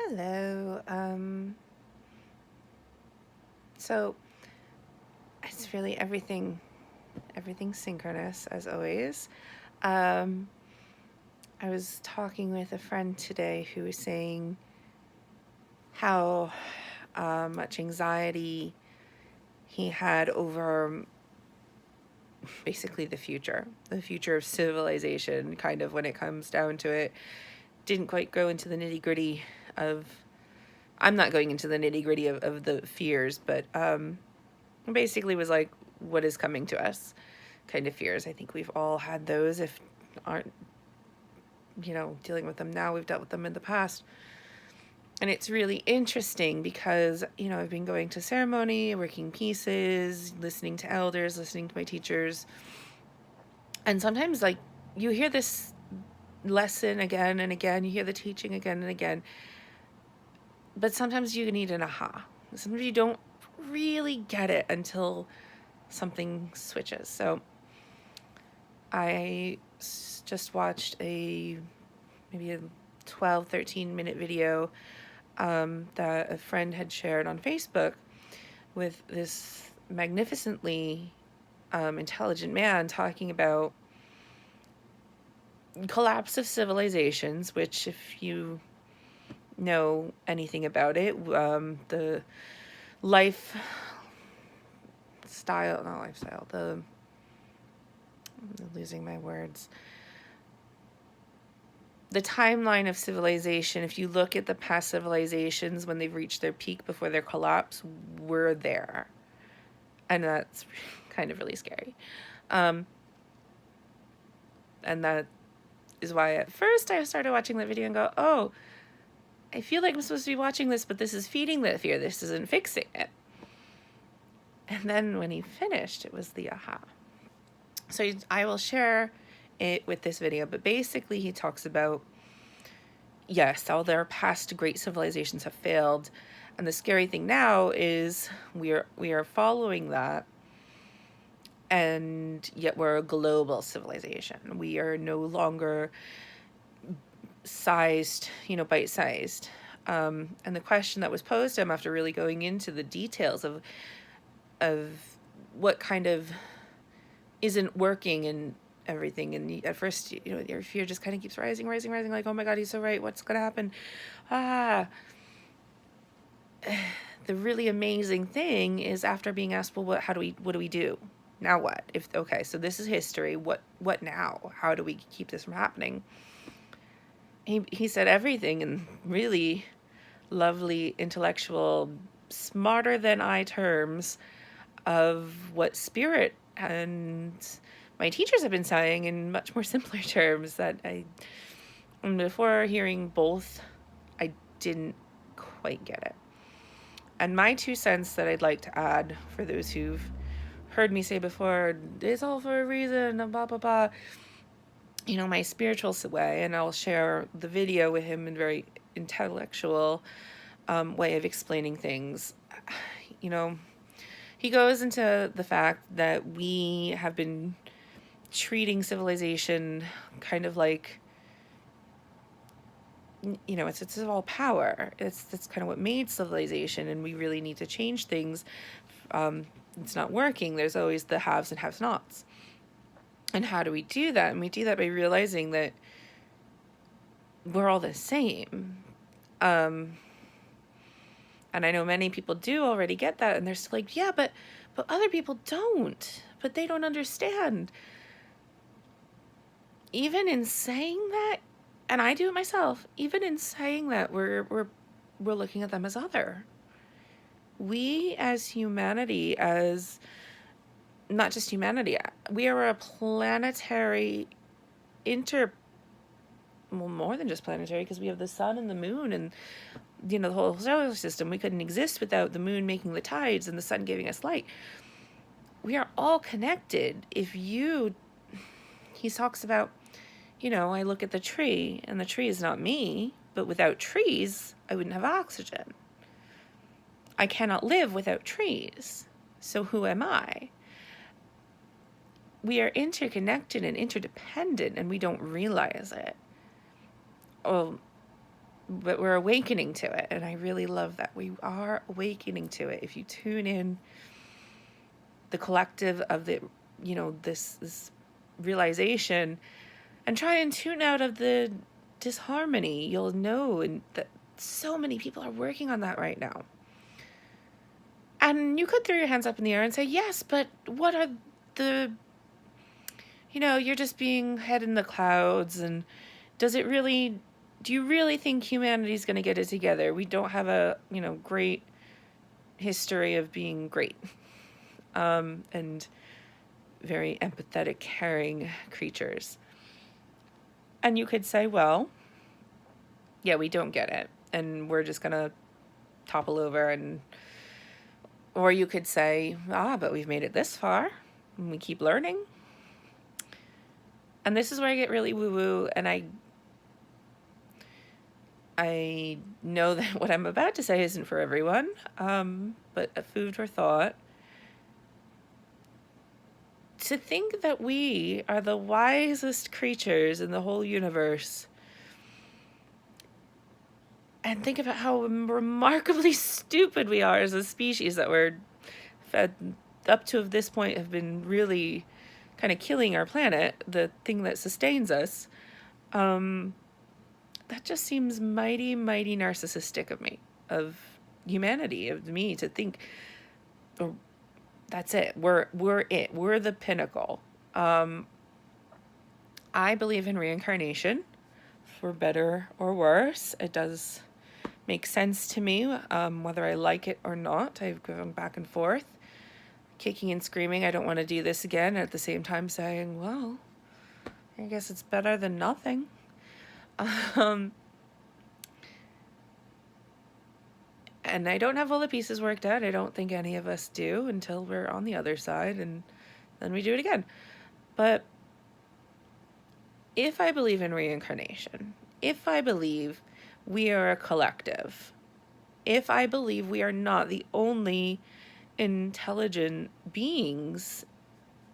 Hello. So it's really everything synchronous as always. Um, I was talking with a friend today who was saying how much anxiety he had over basically the future of civilization, kind of when it comes down to it. Didn't quite go into the nitty gritty of. I'm not going into the nitty gritty of the fears, but basically was like, what is coming to us kind of fears. I think we've all had those. If aren't, dealing with them now, we've dealt with them in the past. And it's really interesting because, I've been going to ceremony, working pieces, listening to elders, listening to my teachers. And sometimes, like, you hear this lesson again and again, you hear the teaching again and again. But sometimes you need an aha. Sometimes you don't really get it until something switches. So I just watched maybe a 12, 13-minute video that a friend had shared on Facebook with this magnificently intelligent man talking about collapse of civilizations, which if you know anything about it, the I'm losing my words. The timeline of civilization, if you look at the past civilizations when they've reached their peak before their collapse, we're there. And that's kind of really scary. And that is why at first I started watching that video and go, oh, I feel like I'm supposed to be watching this, but this is feeding that fear. This isn't fixing it. And then when he finished, it was the aha. So I will share it with this video, but basically he talks about, yes, all their past great civilizations have failed, and the scary thing now is we are following that, and yet we're a global civilization. We are no longer bite-sized. And the question that was posed to him after really going into the details of what kind of isn't working and everything, and at first your fear just kind of keeps rising, like, oh my god, he's so right, what's gonna happen? The really amazing thing is, after being asked, well, what do we do now? What if, okay, so this is history, what now? How do we keep this from happening? He said everything in really lovely, intellectual, smarter than I terms of what spirit and my teachers have been saying in much more simpler terms, that before hearing both, I didn't quite get it. And my 2 cents that I'd like to add, for those who've heard me say before, it's all for a reason, and blah, blah, blah. My spiritual way, and I'll share the video with him in a very intellectual way of explaining things. He goes into the fact that we have been treating civilization kind of like, it's all power. That's kind of what made civilization, and we really need to change things. It's not working. There's always the haves and have-nots. And how do we do that? And we do that by realizing that we're all the same. And I know many people do already get that, and they're still like, yeah, but other people don't. But they don't understand. Even in saying that, and I do it myself, even in saying that, we're looking at them as other. We as humanity, as not just humanity, we are a planetary more than just planetary, because we have the sun and the moon and the whole solar system. We couldn't exist without the moon making the tides and the sun giving us light. We are all connected. He talks about, I look at the tree, and the tree is not me, but without trees, I wouldn't have oxygen. I cannot live without trees. So who am I? We are interconnected and interdependent, and we don't realize it. Well, but we're awakening to it. And I really love that we are awakening to it. If you tune in the collective of the, this realization, and try and tune out of the disharmony, you'll know, and that so many people are working on that right now. And you could throw your hands up in the air and say, yes, but what are the, you're just being head in the clouds, and do you really think humanity's going to get it together? We don't have a, great history of being great, and very empathetic, caring creatures. And you could say, well, yeah, we don't get it, and we're just going to topple over. Or you could say, but we've made it this far, and we keep learning. And this is where I get really woo-woo, and I know that what I'm about to say isn't for everyone, but a food for thought. To think that we are the wisest creatures in the whole universe, and think about how remarkably stupid we are as a species, that we're fed up to this point have been really kind of killing our planet, the thing that sustains us. That just seems mighty, mighty narcissistic of me, of humanity, of me, to think, oh, that's it. We're it. We're the pinnacle. I believe in reincarnation, for better or worse. It does make sense to me, whether I like it or not. I've gone back and forth, kicking and screaming, I don't want to do this again, at the same time saying, well, I guess it's better than nothing. And I don't have all the pieces worked out. I don't think any of us do, until we're on the other side, and then we do it again. But if I believe in reincarnation, if I believe we are a collective, if I believe we are not the only intelligent beings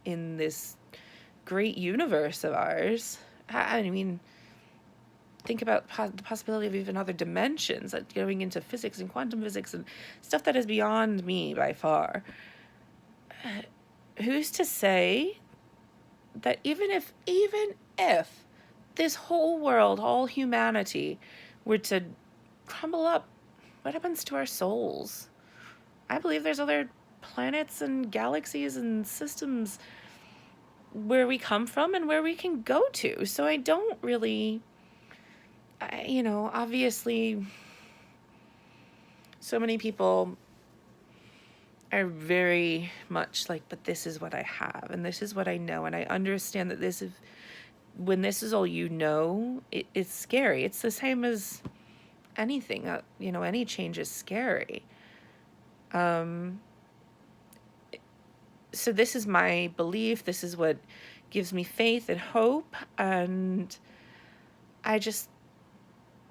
in this great universe of ours, I mean, think about the possibility of even other dimensions, like going into physics and quantum physics and stuff that is beyond me by far. Who's to say that even if this whole world, all humanity, were to crumble up, what happens to our souls? I believe there's other planets and galaxies and systems where we come from and where we can go to. So I don't really, obviously, so many people are very much like, but this is what I have, and this is what I know, and I understand that when this is all it's scary. It's the same as anything, any change is scary. So this is my belief. This is what gives me faith and hope, and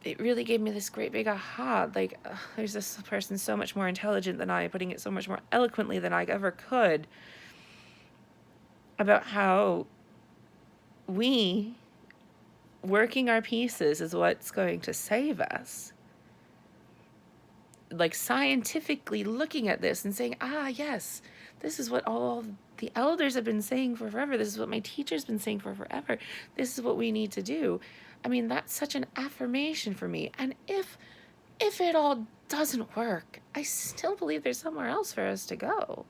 it really gave me this great big aha. Like, there's this person so much more intelligent than I, putting it so much more eloquently than I ever could, about how we working our pieces is what's going to save us. Like, scientifically looking at this and saying, yes, this is what all the elders have been saying for forever. This is what my teacher's been saying for forever. This is what we need to do. I mean, that's such an affirmation for me. And if it all doesn't work, I still believe there's somewhere else for us to go.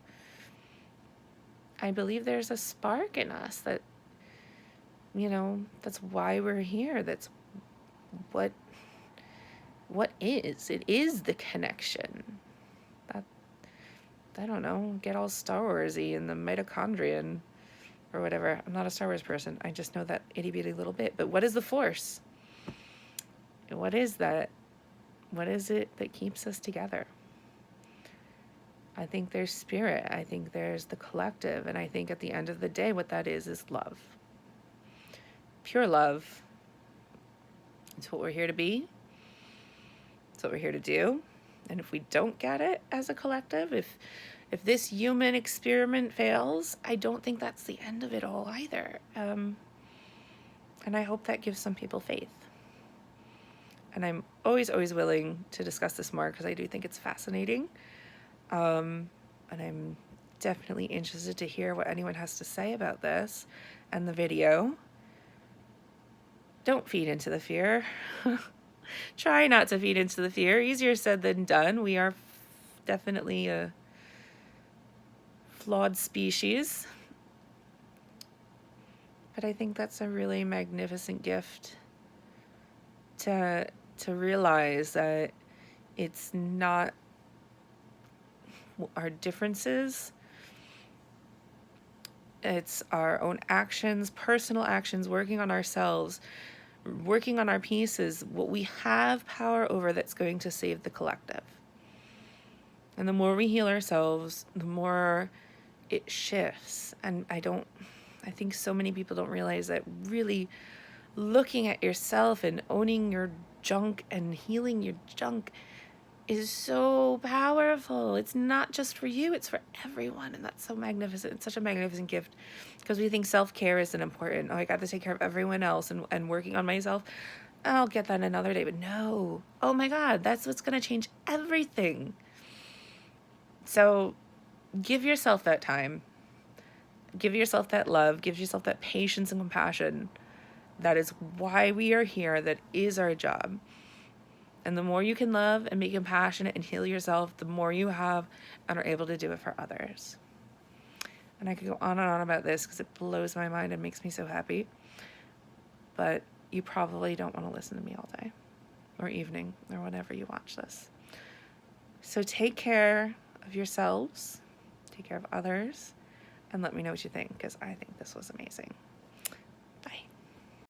I believe there's a spark in us that, that's why we're here. That's what is. It is the connection. That, I don't know, get all Star Wars-y in the mitochondria or whatever. I'm not a Star Wars person. I just know that itty-bitty little bit. But what is the Force? What is that? What is it that keeps us together? I think there's spirit. I think there's the collective. And I think at the end of the day, what that is love. Pure love. It's what we're here to be. It's what we're here to do. And if we don't get it as a collective, if this human experiment fails, I don't think that's the end of it all either. And I hope that gives some people faith. And I'm always willing to discuss this more because I do think it's fascinating. And I'm definitely interested to hear what anyone has to say about this and the video. Don't feed into the fear. Try not to feed into the fear. Easier said than done. We are definitely a flawed species. But I think that's a really magnificent gift to realize that it's not our differences. It's our own actions, personal actions, working on ourselves, working on our pieces, what we have power over that's going to save the collective. And the more we heal ourselves, the more it shifts. And I think so many people don't realize that really looking at yourself and owning your junk and healing your junk is so powerful. It's not just for you, it's for everyone. And that's so magnificent. It's such a magnificent gift because we think self-care isn't important. Oh, I got to take care of everyone else and working on myself. I'll get that another day. But no, oh my God, that's what's going to change everything. So give yourself that time. Give yourself that love. Give yourself that patience and compassion. That is why we are here. That is our job. And the more you can love and be compassionate and heal yourself, the more you have and are able to do it for others. And I could go on and on about this because it blows my mind and makes me so happy. But you probably don't want to listen to me all day or evening or whenever you watch this. So take care of yourselves, take care of others, and let me know what you think because I think this was amazing.